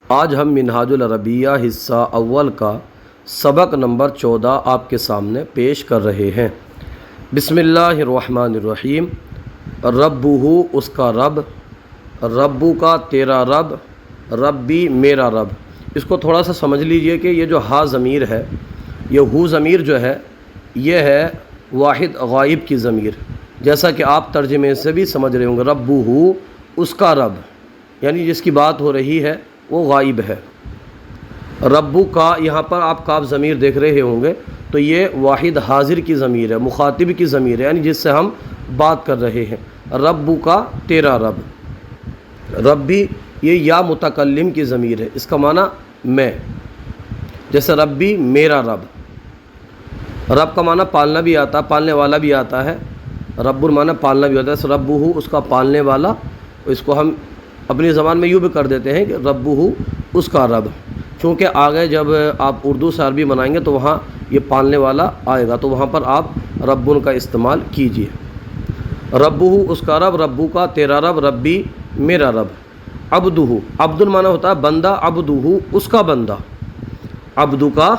آج ہم منہاج العربیہ حصہ اول کا سبق نمبر 14 آپ کے سامنے پیش کر رہے ہیں۔ بسم اللہ الرحمن الرحیم۔ ربہ اس کا رب، ربو کا تیرا رب، ربی میرا رب۔ اس کو تھوڑا سا سمجھ لیجئے کہ یہ جو ہا ضمیر ہے، یہ ہو ضمیر جو ہے، یہ ہے واحد غائب کی ضمیر، جیسا کہ آپ ترجمے سے بھی سمجھ رہے ہوں گے۔ ربہ اس کا رب، یعنی جس کی بات ہو رہی ہے وہ غائب ہے۔ ربو کا یہاں پر آپ کاف ضمیر دیکھ رہے ہوں گے، تو یہ واحد حاضر کی ضمیر ہے، مخاطب کی ضمیر ہے، یعنی جس سے ہم بات کر رہے ہیں۔ ربو کا تیرا رب، ربی یہ یا متکلم کی ضمیر ہے، اس کا معنی میں، جیسے ربی میرا رب۔ رب کا معنی پالنا بھی آتا ہے، پالنے والا بھی آتا ہے۔ رب المعنی پالنا بھی ہوتا ہے، ربہ اس کا پالنے والا۔ اس کو ہم اپنی زبان میں یوں بھی کر دیتے ہیں کہ ربہ اس کا رب، چونکہ آگے جب آپ اردو سے عربی بنائیں گے تو وہاں یہ پالنے والا آئے گا، تو وہاں پر آپ ربن کا استعمال کیجیے۔ ربہ اس کا رب، ربو کا تیرا رب، ربی میرا رب۔ عبدہ، عبد المعنی ہوتا ہے بندہ، عبدہ اس کا بندہ، عبدو کا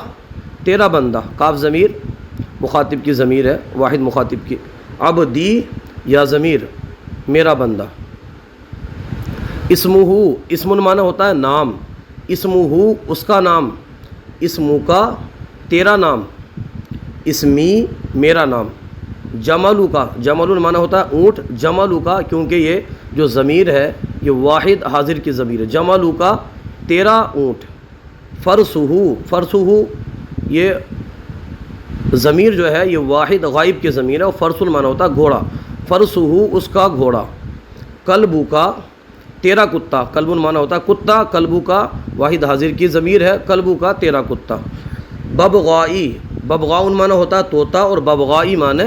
تیرا بندہ، کاف ضمیر مخاطب کی ضمیر ہے، واحد مخاطب کی۔ عبدی یا ضمیر میرا بندہ۔ اسمہ، اسم المعنی ہوتا ہے نام، اسمہ اس کا نام، اسمو کا تیرا نام، اسمی میرا نام۔ جملو کا، جمل المعنی ہوتا ہے اونٹ، جملو کا کیونکہ یہ جو ضمیر ہے یہ واحد حاضر کی ضمیر ہے، جملو کا تیرا اونٹ۔ فرسہ، فرسہ یہ ضمیر جو ہے یہ واحد غائب کی ضمیر ہے، اور فرس المعنی ہوتا ہے گھوڑا، فرسہ اس کا گھوڑا۔ کلبو کا تیرا کتا، کلب المعنی ہوتا ہے کتا، کلبو کا واحد حاضر کی ضمیر ہے، کلبو کا تیرا کتا۔ ببغائی، ببغاء المعنی ہوتا ہے طوطا، اور ببغائی معنی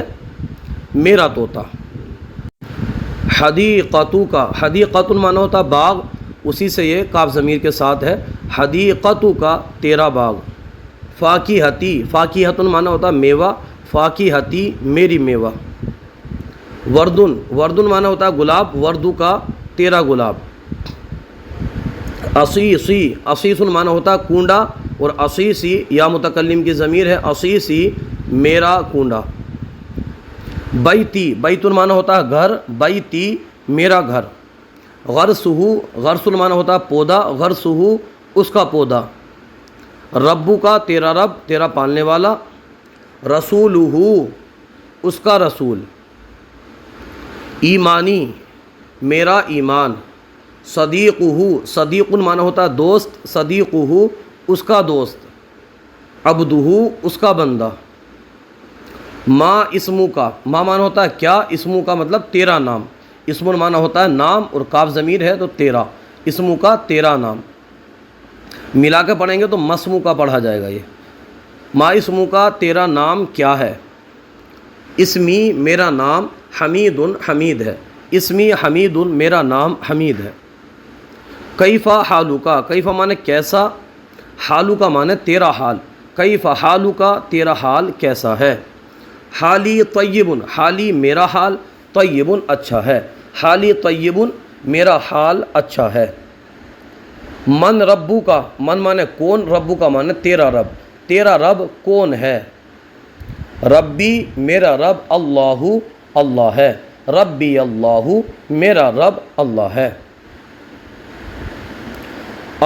میرا طوطا۔ حدیقتو کا، حدیقت المعنی ہوتا ہے باغ، اسی سے یہ کاف ضمیر کے ساتھ ہے، حدیقتو کا تیرا باغ۔ فاکہتی، فاکہت المعنی ہوتا ہے میوہ، فاکہتی میری میوہ۔ وردن، وردن معنی ہوتا ہے گلاب، وردو کا تیرا گلاب۔ عصیصی، عصیص المعنی ہوتا ہے کونڈا، اور عصیصی یا متکلم کی ضمیر ہے، عصیصی میرا کونڈا۔ بیتی، بیت المعنی ہوتا ہے گھر، بیتی میرا گھر۔ غرسہ، غرس المعنی ہوتا ہے پودا، غرسہ اس کا پودا۔ ربو کا تیرا رب، تیرا پالنے والا۔ رسولہ اس کا رسول۔ ایمانی میرا ایمان۔ صدیقہ، صدیق المعنی ہوتا ہے دوست، صدیقہ اس کا دوست۔ عبدہ اس کا بندہ۔ ما اسمو کا، ما معنی ہوتا ہے کیا، اسمو کا مطلب تیرا نام، اسم المعنی ہوتا ہے نام، اور کاف ضمیر ہے تو تیرا، اسمو کا تیرا نام۔ ملا کے پڑھیں گے تو مسمو کا پڑھا جائے گا یہ۔ ما اسمو کا تیرا نام کیا ہے۔ اسمی میرا نام، حمید حمید ہے، اسمی حمید میرا نام حمید ہے۔ کیفا حالو کا، کیفا معنی کیسا، حالو کا معنی تیرا حال، کیفا حالو کا تیرا حال کیسا ہے۔ حالی طیب، حالی میرا حال، طیب اچھا ہے، حالی طیب میرا حال اچھا ہے۔ من ربو کا، من معنی کون، ربو کا معنی تیرا رب، تیرا رب کون ہے۔ ربی میرا رب، اللہ اللہ ہے، ربی اللہ میرا رب اللہ ہے۔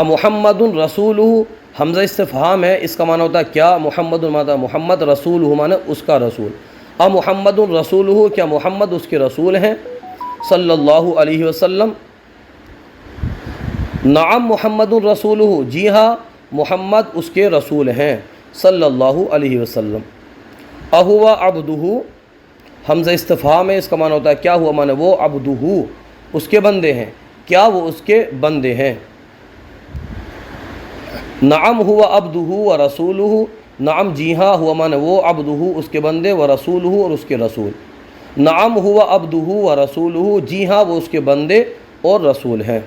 محمد رسولہ، حمزہ استفہام ہے، اس کا معنی ہوتا ہے کیا، محمد معنی محمد، رسولہ معنی اس کا رسول۔ محمد رسولہ، کیا محمد اس کے رسول ہیں، صلی اللہ علیہ وسلم۔ نعم محمد رسولہ، جی ہاں محمد اس کے رسول ہیں، صلی اللہ علیہ وسلم۔ اہو عبدہ، حمزہ استفہام ہے، اس کا معنی ہوتا ہے کیا ہوا، معنی وہ، عبدہ اس کے بندے ہیں، کیا وہ اس کے بندے ہیں۔ نعم ہوا عبدہ و رسولہ، نعم جی ہاں ہوا معنی وہ، عبدہ اس کے بندے، و رسولہ اور اس کے رسول۔ نعم ہوا عبدہ و رسولہ، جی ہاں وہ اس کے بندے اور رسول ہیں۔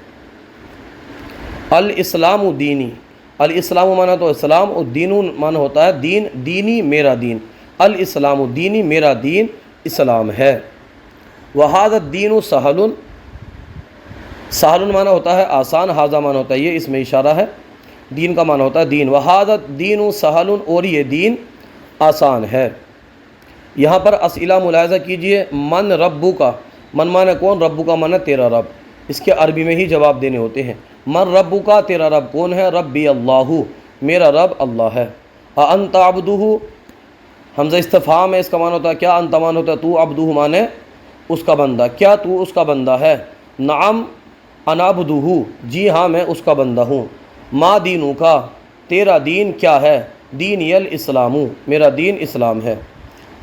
الاسلام دینی، الاسلام معنی تو اسلام، اور دین معنی ہوتا ہے دین، دینی میرا دین، الاسلام دینی میرا دین اسلام ہے۔ وہذا الدین سہل، سہل معنی ہوتا ہے آسان، ھذا معنی ہوتا ہے یہ، اس میں اشارہ ہے، دین کا معنی ہوتا ہے دین، وھذا دین سہل، اور یہ دین آسان ہے۔ یہاں پر اسئلہ ملاحظہ کیجئے، من ربو کا، من معنی کون، ربو کا معنی تیرا رب، اس کے عربی میں ہی جواب دینے ہوتے ہیں۔ من ربو کا، تیرا رب کون ہے، ربی اللہ، میرا رب اللہ ہے۔ انت عبدہ، حمزہ استفہام ہے، اس کا معنی ہوتا ہے کیا، انت معنی ہوتا ہے تو، عبدہ معنی اس کا بندہ، کیا تو اس کا بندہ ہے، نعم انا عبدہ، جی ہاں میں اس کا بندہ ہوں۔ ما دینو کا، تیرا دین کیا ہے، دینی الاسلام، میرا دین اسلام ہے۔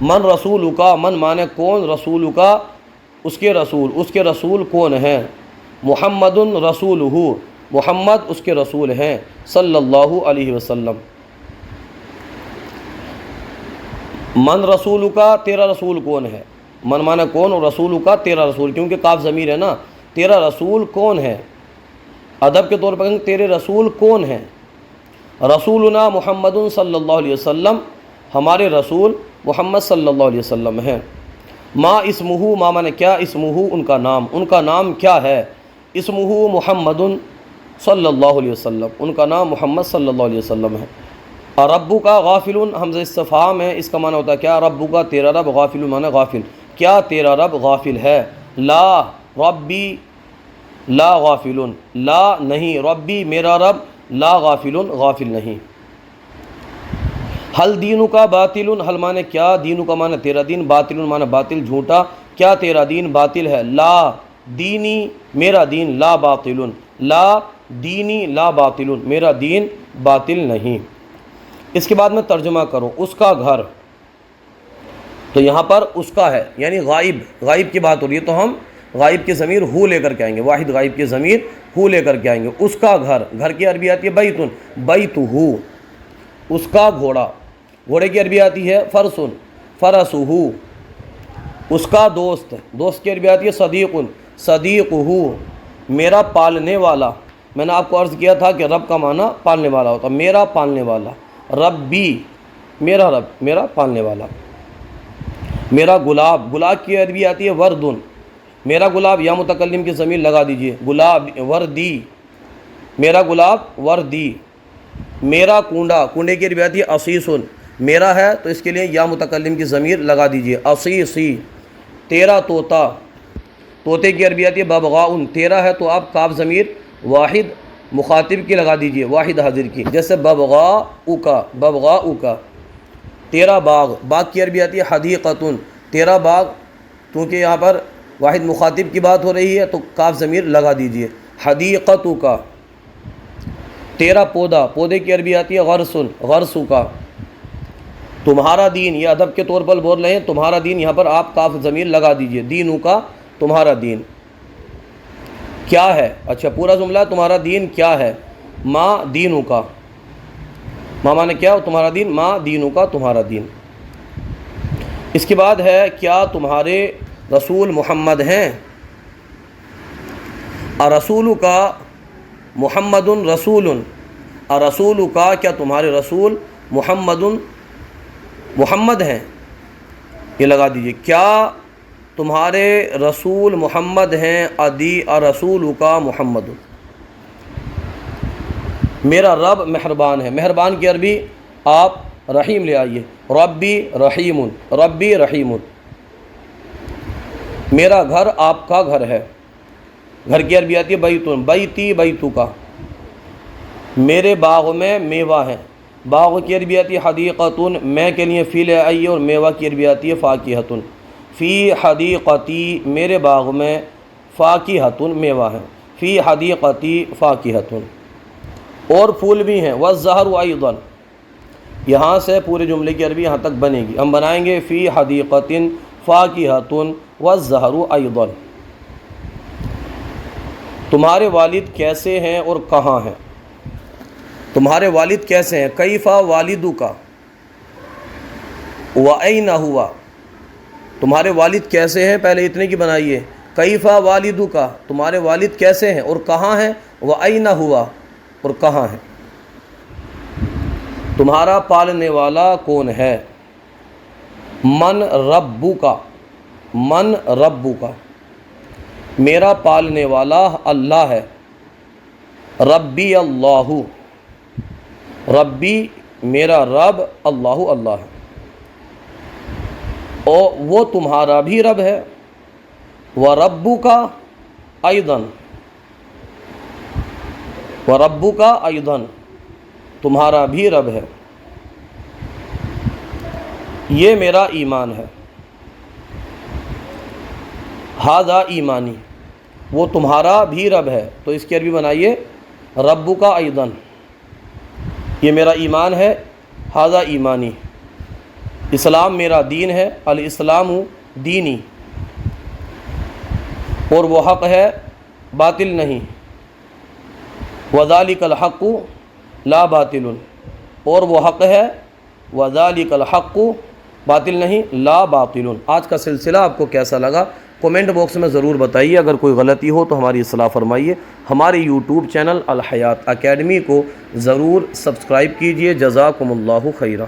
من رسول کا، من معنی کون، رسول کا اس کے رسول، اس کے رسول کون ہیں، محمد رسولہ، محمد اس کے رسول ہیں، صلی اللہ علیہ وسلم۔ من رسول کا، تیرا رسول کون ہے، من معنی کون، اور رسول کا تیرا رسول، کیونکہ کاف ضمیر ہے نا، تیرا رسول کون ہے، ادب کے طور پر کہیں تیرے رسول کون ہیں، رسولنا محمد صلی اللہ علیہ وسلم، ہمارے رسول محمد صلی اللہ علیہ وسلم ہیں۔ ما اسمہ، ما معنی کیا، اسمہ ان کا نام، ان کا نام کیا ہے، اسمہ محمد صلی اللہ علیہ وسلم، ان کا نام محمد صلی اللہ علیہ وسلم ہے۔ ربو کا غافل، حمزہ استفہام ہے، اس کا معنی ہوتا ہے کیا، ربو کا تیرا رب، غافل معنی غافل، کیا تیرا رب غافل ہے، لا ربی لا غافل، لا نہیں، ربی میرا رب، لا غافل غافل نہیں۔ حل دینو کا باطل، حل معنی کیا، دینو کا معنی تیرا دین، باطل معنی باطل جھوٹا، کیا تیرا دین باطل ہے، لا دینی میرا دین، لا باطل، لا دینی لا باطل، میرا دین باطل نہیں۔ اس کے بعد میں ترجمہ کروں، اس کا گھر، تو یہاں پر اس کا ہے یعنی غائب، غائب کی بات ہو رہی ہے، تو ہم غائب کی ضمیر ہو لے کر کے آئیں گے، واحد غائب کی ضمیر ہو لے کر کے آئیں گے۔ اس کا گھر، گھر کی عربی آتی ہے بیتن، بیتہو، اس کا گھوڑا، گھوڑے کی عربی آتی ہے فرسن، فرسہو، اس کا دوست، دوست کی عربی آتی ہے صدیقن، صدیقہو، میرا پالنے والا، میں نے آپ کو عرض کیا تھا کہ رب کا معنی پالنے والا ہوتا، میرا پالنے والا، ربی میرا رب، میرا پالنے والا۔ میرا گلاب، گلاب کی عربی آتی ہے وردن، میرا گلاب، یا متکلم کی ضمیر لگا دیجئے، گلاب وردی، میرا گلاب وردی۔ میرا کنڈا، کنڈے کی عربی آتی ہے عصیصن، میرا ہے تو اس کے لیے یا متکلم کی ضمیر لگا دیجئے، عصیصی۔ تیرا طوطا، طوطے کی عربی آتی ہے ببغاؤن، تیرا ہے تو آپ کاف ضمیر واحد مخاطب کی لگا دیجئے، واحد حاضر کی، جیسے ببغاؤ کا، ببغاؤ کا۔ تیرا باغ، باغ کی عربی آتی ہے حدیقتن، تیرا باغ، کیونکہ یہاں پر واحد مخاطب کی بات ہو رہی ہے تو کاف ضمیر لگا دیجئے، حدیقتو کا۔ تیرا پودا، پودے کی عربی آتی ہے غرسن، غرسو کا۔ تمہارا دین، یہ ادب کے طور پر بول رہے ہیں، تمہارا دین، یہاں پر آپ کاف ضمیر لگا دیجئے، دینو کا، تمہارا دین کیا ہے، اچھا پورا جملہ، تمہارا دین کیا ہے، ما دینو کا، ما معنی کیا، تمہارا دین، ما دینو کا، تمہارا دین۔ اس کے بعد ہے کیا تمہارے رسول محمد ہیں، ارسول کا محمد رسول، ارسول کا، کیا تمہارے رسول محمد ہیں، یہ لگا دیجئے، کیا تمہارے رسول محمد ہیں، ادی ارسول کا محمد، میرا رب مہربان ہے، مہربان کی عربی آپ رحیم لے آئیے، ربی رحیم، ربی رحیم۔ میرا گھر آپ کا گھر ہے، گھر کی عربی آتی ہے بیتن، بیتی بیتو کا۔ میرے باغ میں میوہ ہے، باغ کی عربی آتی ہے حدیقتن، میں کے لیے فی لے آئیے، اور میوہ کی عربی آتی ہے فاکہتن، فی حدیقتی، میرے باغ میں، فاکہتن میوہ ہے، فی حدیقتی فاکہتن۔ اور پھول بھی ہیں، والزہر ایضا، یہاں سے پورے جملے کی عربی یہاں تک بنے گی، ہم بنائیں گے فی حدیقۃ فاکہۃ والزہر ایضا۔ تمہارے والد کیسے ہیں اور کہاں ہیں، تمہارے والد کیسے ہیں، کیف والدک وأین ہوا، تمہارے والد کیسے ہیں، پہلے اتنے کی بنائیے، کیف والدک، تمہارے والد کیسے ہیں اور کہاں ہیں، وأین ہوا، اور کہاں ہے، تمہارا پالنے والا کون ہے، من ربک، من ربک، میرا پالنے والا اللہ ہے. ربی اللہ، ربی میرا رب، اللہ اللہ ہے، اور وہ تمہارا بھی رب ہے. وَرَبُّكَ أَيْضًا، وَرَبُّكَ أَيْضًا، تمہارا بھی رب ہے. یہ میرا ایمان ہے. ھذا ایمانی، وہ تمہارا بھی رب ہے، تو اس کی عربی بنائیے ربک ایضاً، یہ میرا ایمان ہے. ھذا ایمانی، اسلام میرا دین ہے. الاسلام دینی، اور وہ حق ہے باطل نہیں. وذالک الحق لا باطل، اور وہ حق ہے وذالک الحق، باطل نہیں، لا باطل. آج کا سلسلہ آپ کو کیسا لگا کومنٹ باکس میں ضرور بتائیے. اگر کوئی غلطی ہو تو ہماری اصلاح فرمائیے. ہمارے یوٹیوب چینل الحیات اکیڈمی کو ضرور سبسکرائب کیجیے. جزاکم اللہ خیرہ.